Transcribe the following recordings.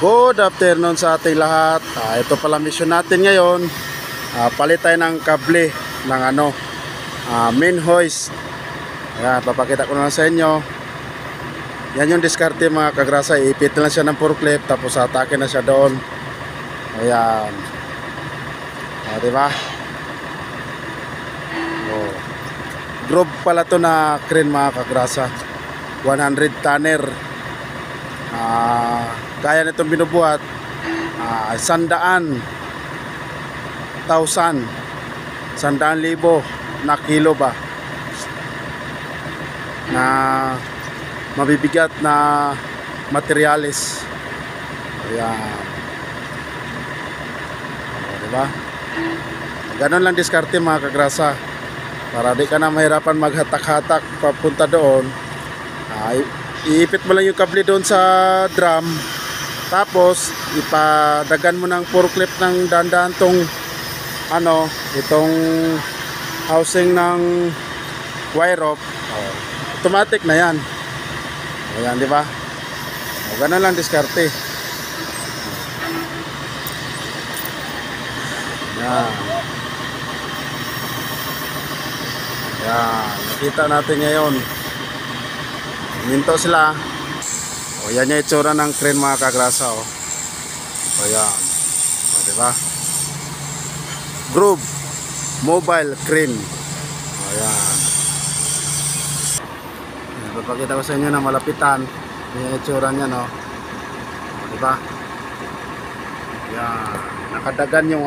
Good afternoon sa ating lahat. Ito pala mission natin ngayon. Palit tayo ng kable ng main hoist. Ayan, papakita ko na lang sa inyo. Yan yung diskarte mga kagrasa. Ipit na lang siya ng forklift tapos atake na siya doon. Ayan. Diba? Group pala to na crane mga kagrasa. 100 tonner. Kaya nitong binubuhat 100,000 na kilo ba na mabibigat na materyales. Ayan. Diba? Ganon lang diskarte mga kagrasa, para di ka na mahirapan maghatak-hatak papunta doon. Iipit mo lang yung kable doon sa drum, tapos ipadagan mo ng forklift ng dandan tong itong housing ng wire rope. Automatic na yan. Ayan, di ba? Ganun lang diskarte. Ayan. Ayan, nakita natin ngayon. Minto sila. Yan yung itsura ng crane mga kagrasa. Ayan. Diba? Groove mobile crane. Ayan. Papakita ko sa inyo na malapitan. Yung itsura niya, no? Diba? Ayan. Nakadagan yung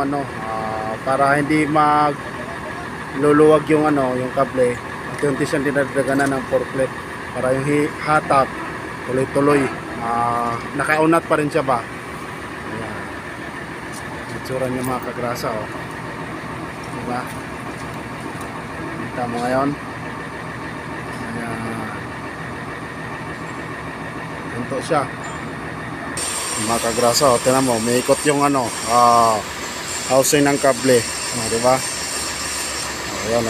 para hindi magluluwag yung yung kable. Unti-unti siyang dinadaganan ng forklift para yung hatak tuloy-tuloy. Nakaunat pa rin siya ba? Ayan. Itsura niya mga kagrasa. Diba? Kita mo ngayon. Ayan. Ganito siya mga kagrasa. Tingnan mo, may ikot yung housing ng kable. Diba? Ayan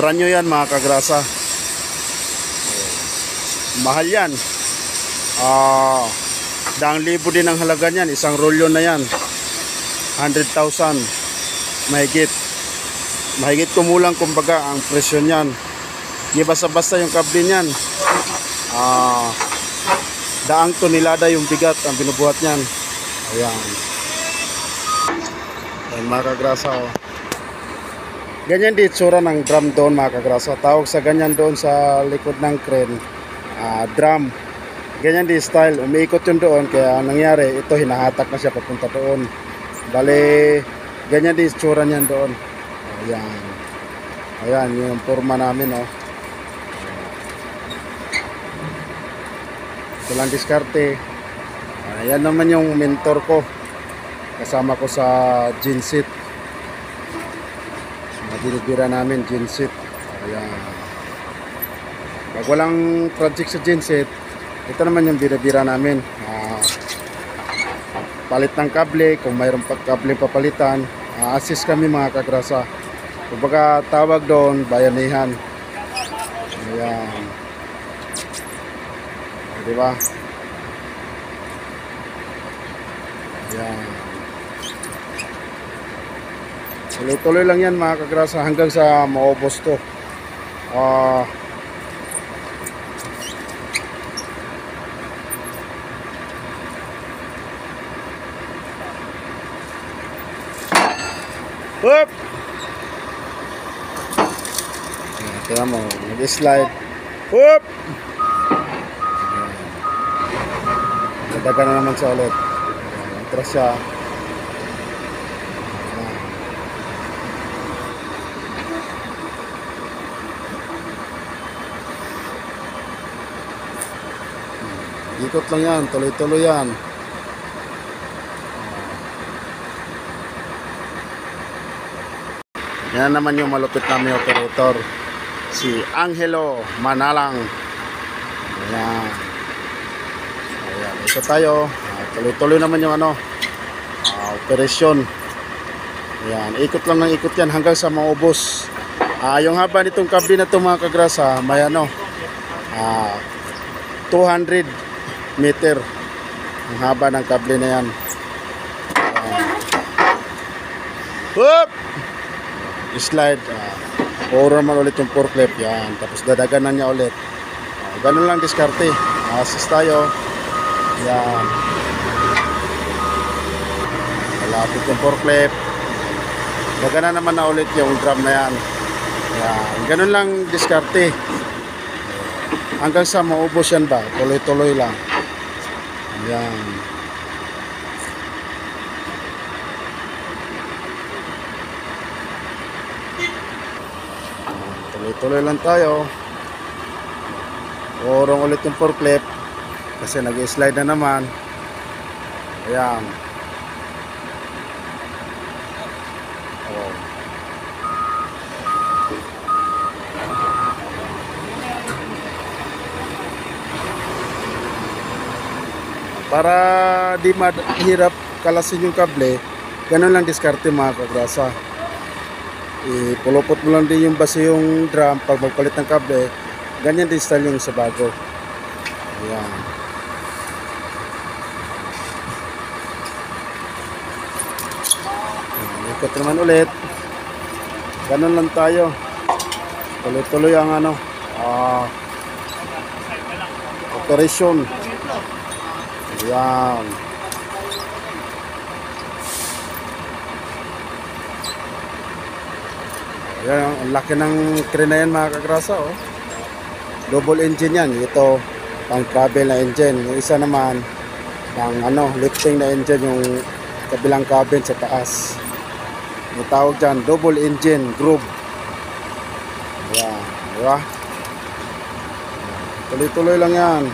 brand new yan mga kagrasa. Mahal yan. 100,000 din ang halaga niyan. Isang rolyo na yan. 100,000. Mahigit kumulang kumbaga ang presyo niyan. Hindi basta-basta yung kable niyan. Daang tonelada yung bigat ang binubuhat niyan. Ayan. Ayan mga kagrasa. Ganyan di itsura ng drum doon mga kagrasa. Tawag sa ganyan doon sa likod ng crane. Drum. Ganyan di style. Umiikot yun doon. Kaya nangyari, ito hinahatak na siya papunta doon. Bale, ganyan di itsura niyan doon. Ayan. Ayan, yung forma namin. Ito lang diskarte. Ayan naman yung mentor ko. Kasama ko sa genset. Binibira namin genset. Ayan. Pag walang project sa genset, ito naman yung binibira namin. Palit ng kable, kung mayroon pa kable papalitan, assist kami mga kagrasa. Kumbaga tawag doon, bayanihan. Ayan. Diba? Ayan. Tuloy-tuloy lang yan mga kagrasa hanggang sa maubos to. Whoop! Tingnan mo, nag-slide. Whoop! Nadaga na naman siya ulit. Atras siya. Ikot lang yan, tuloy-tuloy yan. Yan naman yung malupit namin operator, si Angelo Manalang. Ayan. Ayan, ito tayo. Tuloy-tuloy naman yung operasyon. Ayan, ikot lang ng ikot yan hanggang sa maubos. Yung haba nitong kable na ito mga kagrasa, may 200 meter Ang haba ng kable na yan. Whoop! Slide. Oro naman ulit yung forklift. Yan. Tapos dadaganan niya ulit. Ganun lang diskarte. Assist tayo. Yan. Malapit yung forklift. Daganan naman na ulit yung drum na yan. Yan. Ganun lang diskarte. Hanggang sa maubos yan ba? Tuloy-tuloy lang. Yan. Tuloy-tuloy lang tayo. Orong ulit yung forklift kasi nag-slide na naman. Ayan. Oh. Para di mahirap kalasin yung kable, ganun lang diskarte mga kagrasa. Ipulupot mo lang din yung base yung drum pag magpalit ng kable. Ganyan din style yung sa bago. Ayan. Ikot naman ulit. Ganun lang tayo. Tuloy-tuloy ang operation. Ayan. Ayan, ang laki ng crane na yan mga kagrasa, oh. Double engine yan. Ito, pang travel na engine. Yung isa naman, pang lifting na engine, yung kabilang cabin sa taas. Yung tawag dyan, double engine groove. Ayan, diba? Tuloy-tuloy lang yan.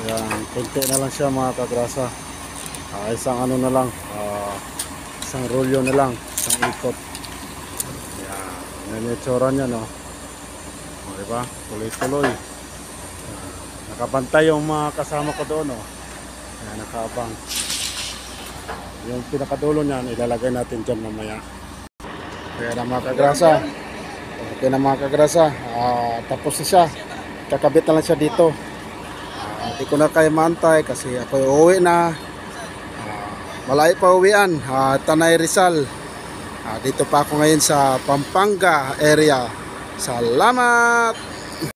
Ayan, konti na lang siya mga kagrasa. Isang na lang, isang rolyo na lang, isang ikot. Yan yung itsura niya, no? O, diba? Tuloy-tuloy. Nakabantay yung mga kasama ko doon, no? Ayan, nakaabang. Yung pinakadulo niyan, ilalagay natin dyan mamaya. Kaya na mga kagrasa. Okay na mga kagrasa. Tapos na siya. Kakabit na lang siya dito. Hindi ko na kayo mantay kasi ako uuwi na. Malayo pa uwian. Tanay Rizal. Dito pa ako ngayon sa Pampanga area. Salamat!